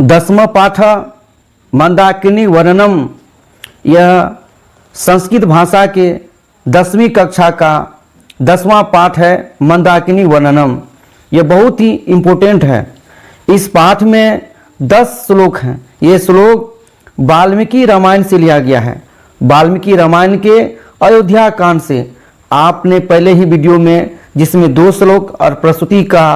10वां पाठ मंदाकिनी वर्णनम। यह संस्कृत भाषा के 10वीं कक्षा का 10वां पाठ है मंदाकिनी वर्णनम। यह बहुत ही इम्पोर्टेंट है। इस पाठ में 10 श्लोक हैं। ये श्लोक वाल्मीकि रामायण से लिया गया है। वाल्मीकि रामायण के अयोध्या कांड से आपने पहले ही वीडियो में, जिसमें 2 श्लोक और प्रस्तुति का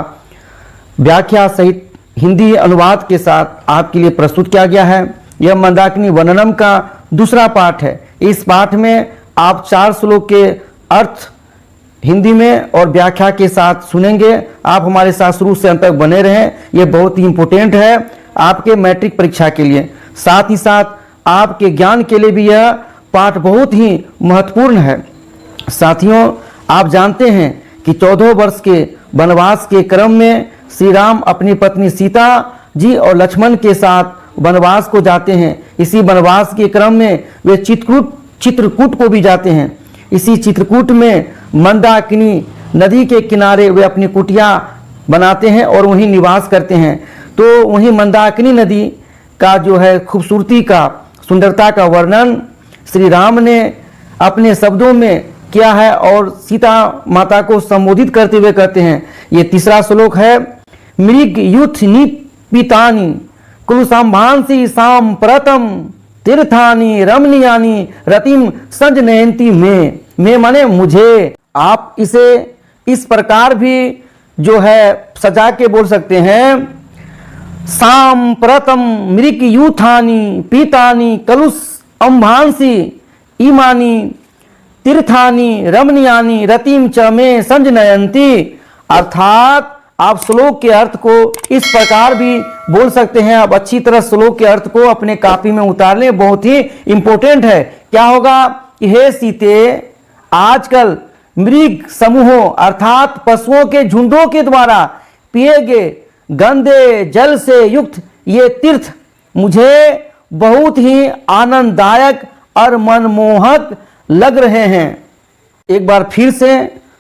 व्याख्या सहित हिंदी अनुवाद के साथ आपके लिए प्रस्तुत किया गया है। यह मंदाकिनी वर्णनम का दूसरा पाठ है। इस पाठ में आप 4 श्लोक के अर्थ हिंदी में और व्याख्या के साथ सुनेंगे। आप हमारे साथ शुरू से अंत तक बने रहें। यह बहुत ही इम्पोर्टेंट है आपके मैट्रिक परीक्षा के लिए, साथ ही साथ आपके ज्ञान के लिए भी यह पाठ बहुत ही महत्वपूर्ण है। साथियों, आप जानते हैं कि 14 वर्ष के वनवास के क्रम में श्री राम अपनी पत्नी सीता जी और लक्ष्मण के साथ वनवास को जाते हैं। इसी वनवास के क्रम में वे चित्रकूट को भी जाते हैं। इसी चित्रकूट में मंदाकिनी नदी के किनारे वे अपनी कुटिया बनाते हैं और वहीं निवास करते हैं। तो वहीं मंदाकिनी नदी का जो है खूबसूरती का, सुंदरता का वर्णन श्री राम ने अपने शब्दों में किया है और सीता माता को संबोधित करते हुए कहते हैं। ये तीसरा श्लोक है, मृग युथ निपितानि कुलसंभांसि सांप्रतम तीर्थानि रमणीयानि रतिम संजनयंती में माने मुझे। आप इसे इस प्रकार भी जो है सजा के बोल सकते हैं, सांप्रतम मृग यूथानि पीतानि कलुष अंभांसि इमानि तीर्थानि रमणीयानि रतिम च में संजनयंती। अर्थात आप श्लोक के अर्थ को इस प्रकार भी बोल सकते हैं। आप अच्छी तरह श्लोक के अर्थ को अपने कॉपी में उतार लें, बहुत ही इंपॉर्टेंट है। क्या होगा कि हे सीते, आजकल मृग समूहों अर्थात पशुओं के झुंडों के द्वारा पिए गए गंदे जल से युक्त ये तीर्थ मुझे बहुत ही आनंददायक और मनमोहक लग रहे हैं। एक बार फिर से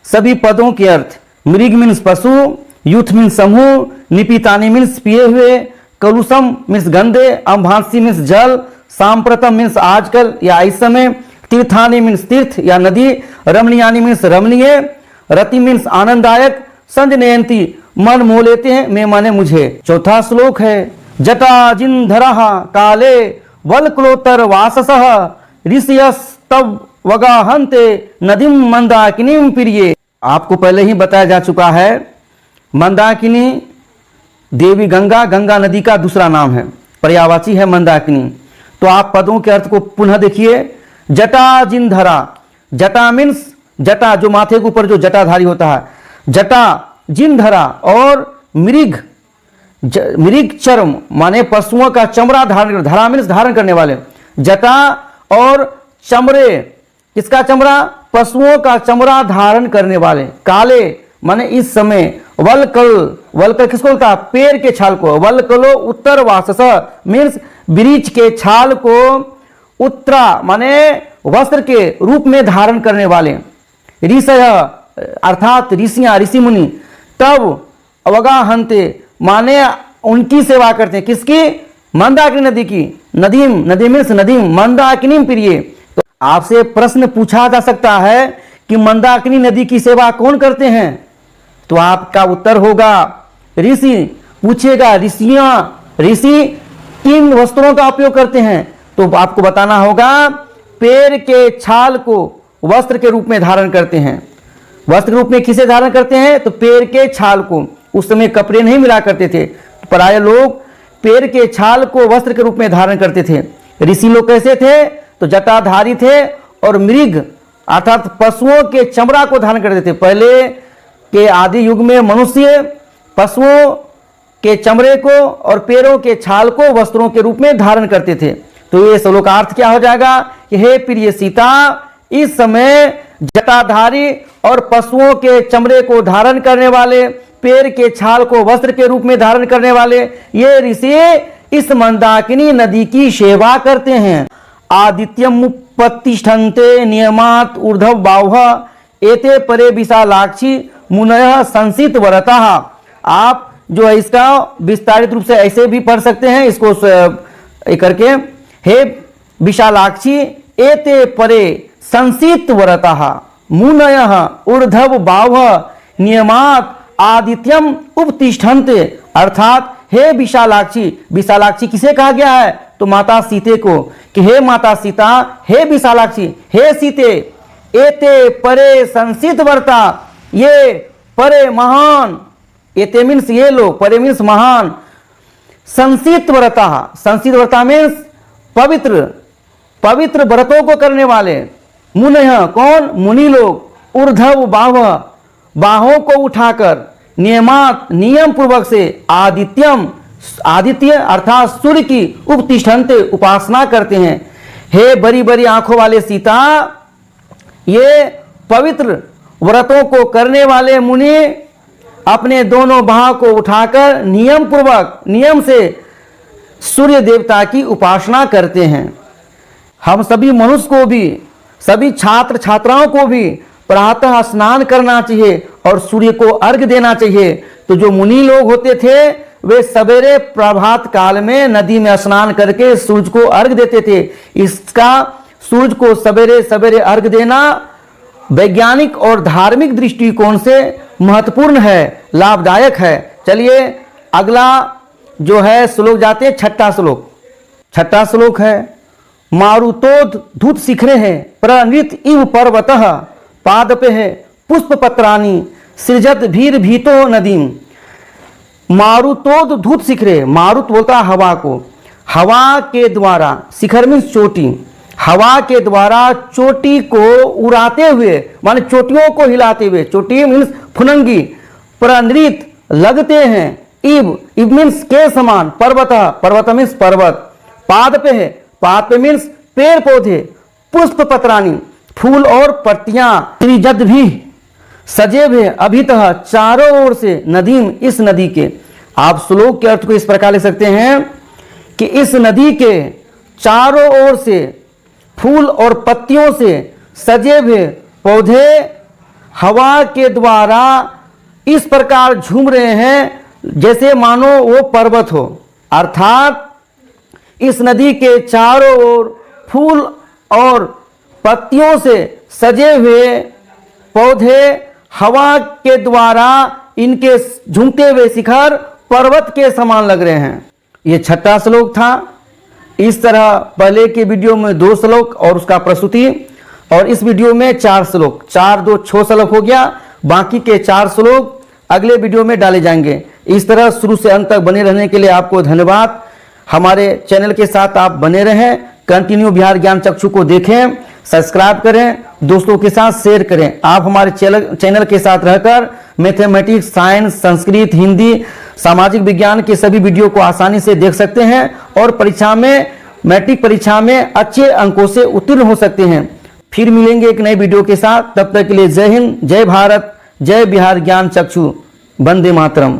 सभी पदों के अर्थ। मृग मीन्स पशु, यूथ मीन्स समूह, निपितानी मीन्स पिए हुए, कलुषम मीन्स गंदे, अंभांसी मीन्स जल, सांप्रतम मीन्स आजकल या इस समय, तीर्थानी मीन्स तीर्थ या नदी, रमणीयानी मीन्स रमणीय, रति मीन्स आनंददायक, संजनयंती मन मोह लेते हैं, मैं माने मुझे। चौथा श्लोक है, जटा जिन्धरः काले वल्क्लोत्तर वाससः ऋषयस्तव वगाहन्ते नदीम मंदाकिनीम प्रिये। आपको पहले ही बताया जा चुका है, मंदाकिनी देवी गंगा, गंगा नदी का दूसरा नाम है, पर्यायवाची है मंदाकिनी। तो आप पदों के अर्थ को पुनः देखिए। जटा जिन्धरा, जटा मीन्स जटा जो माथे के ऊपर जो जटाधारी होता है, जटा जिन्धरा और मृग, मृग चर्म माने पशुओं का चमड़ा धारण, धरा मीन्स धारण करने वाले, जटा और चमड़े, किसका चमड़ा? पशुओं का चमड़ा धारण करने वाले, काले माने इस समय, वलकल, वलकल किसको बोलता है? पेड़ के छाल को, वलकलो उत्तर वासस मीन्स वृक्ष के छाल को उत्तरा माने वस्त्र के रूप में धारण करने वाले, ऋषय अर्थात ऋषियां, ऋषि मुनि, तब अवगाहन्ते माने उनकी सेवा करते हैं। किसकी? मंदाकिनी नदी की। नदीम, नदी मीन्स नदीम, मंदाकिनी प्रिय। तो आपसे प्रश्न पूछा जा सकता है कि मंदाकिनी नदी की सेवा कौन करते हैं? तो आपका उत्तर होगा ऋषि। पूछेगा ऋषियां, ऋषि किन वस्त्रों का उपयोग करते हैं? तो आपको बताना होगा पेड़ के छाल को वस्त्र के रूप में धारण करते हैं। वस्त्र के रूप में किसे धारण करते हैं? तो पेड़ के छाल को। उस समय कपड़े नहीं मिला करते थे, प्राय लोग पेड़ के छाल को वस्त्र के रूप में धारण करते थे। ऋषि लोग कैसे थे? तो जटाधारी थे और मृग अर्थात पशुओं के चमड़ा को धारण करते थे। पहले के आदि युग में मनुष्य पशुओं के चमड़े को और पेड़ों के छाल को वस्त्रों के रूप में धारण करते थे। तो ये श्लोकार्थ क्या हो जाएगा कि हे प्रिय सीता, इस समय जटाधारी और पशुओं के चमड़े को धारण करने वाले, पेड़ के छाल को वस्त्र के रूप में धारण करने वाले ये ऋषि इस मंदाकिनी नदी की सेवा करते हैं। आदित्यम प्रतिष्ठन्ते नियमात ऊर्ध्व बाहुः एते परे विशालाक्षी मुनयः संसित वरतः। आप जो है इसका विस्तारित रूप से ऐसे भी पढ़ सकते हैं इसको करके, हे विशालाक्षी एते परे संसित व्रतः मुनयः ऊर्ध्व बाव नियमात आदित्यम उपतिष्ठन्ते। अर्थात हे विशालाक्षी, विशालाक्षी किसे कहा गया है? तो माता सीते को, कि हे माता सीता, हे विशालाक्षी, हे सीते, एते परे संसित व्रता, ये परे महान, एते मीन्स ये लोग, परे मीन्स महान, संसित व्रता, संसित व्रता मीन्स पवित्र, पवित्र व्रतों को करने वाले, मुनयः कौन? मुनि लोग, ऊर्ध्व बाह, बाहों को उठाकर, नियमात नियम पूर्वक से, आदित्यम, आदित्य अर्थात सूर्य की, उपतिष्ठन्ते उपासना करते हैं। हे बड़ी बड़ी आंखों वाले सीता, ये पवित्र व्रतों को करने वाले मुनि अपने दोनों बाह को उठाकर नियम पूर्वक, नियम से सूर्य देवता की उपासना करते हैं। हम सभी मनुष्य को भी, सभी छात्र छात्राओं को भी प्रातः स्नान करना चाहिए और सूर्य को अर्घ्य देना चाहिए। तो जो मुनि लोग होते थे वे सवेरे प्रभात काल में नदी में स्नान करके सूर्य को अर्घ्य देते थे। इसका सूर्य को सवेरे सवेरे अर्घ्य देना वैज्ञानिक और धार्मिक दृष्टिकोण से महत्वपूर्ण है, लाभदायक है। चलिए अगला जो है श्लोक जाते हैं, छठा श्लोक। छठा श्लोक है, मारुतोद धूत शिखरे है प्रणृत इव पर्वतः पादपे है पुष्प पत्राणी सृजत भीर भीतो नदीम। मारुतोद धूत शिखरे, मारुत बोलता है हवा को, हवा के द्वारा, शिखर मीन्स चोटी, हवा के द्वारा चोटी को उड़ाते हुए, माने चोटियों को हिलाते हुए, चोटी मीन्स फुनंगी, प्रणृत लगते हैं, इव, इव मीन्स के समान, पर्वत, पर्वत मीन्स पर्वत, पाद पे है, पाद पे मीन्स पेड़ पौधे, पुष्प पत्राणी फूल और पत्तियां, त्रिजद भी सजे हुए, अभितः चारों ओर से, नदीम इस नदी के। आप श्लोक के अर्थ को इस प्रकार ले सकते हैं कि इस नदी के चारों ओर से फूल और पत्तियों से सजे हुए पौधे हवा के द्वारा इस प्रकार झूम रहे हैं जैसे मानो वो पर्वत हो। अर्थात इस नदी के चारों ओर फूल और पत्तियों से सजे हुए पौधे हवा के द्वारा इनके झूमते हुए शिखर पर्वत के समान लग रहे हैं। ये छठा श्लोक था। इस तरह पहले के वीडियो में 2 श्लोक और उसका प्रस्तुति, और इस वीडियो में 4 श्लोक, 4 2 6 श्लोक हो गया। बाकी के 4 श्लोक अगले वीडियो में डाले जाएंगे। इस तरह शुरू से अंत तक बने रहने के लिए आपको धन्यवाद। हमारे चैनल के साथ आप बने रहें, कंटिन्यू बिहार ज्ञान चक्षु को देखें, सब्सक्राइब करें, दोस्तों के साथ शेयर करें। आप हमारे चैनल के साथ रहकर मैथमेटिक्स, साइंस, संस्कृत, हिंदी, सामाजिक विज्ञान के सभी वीडियो को आसानी से देख सकते हैं और परीक्षा में, मैट्रिक परीक्षा में अच्छे अंकों से उत्तीर्ण हो सकते हैं। फिर मिलेंगे एक नए वीडियो के साथ। तब तक के लिए जय हिंद, जय भारत, जय बिहार ज्ञान चक्षु, वंदे मातरम।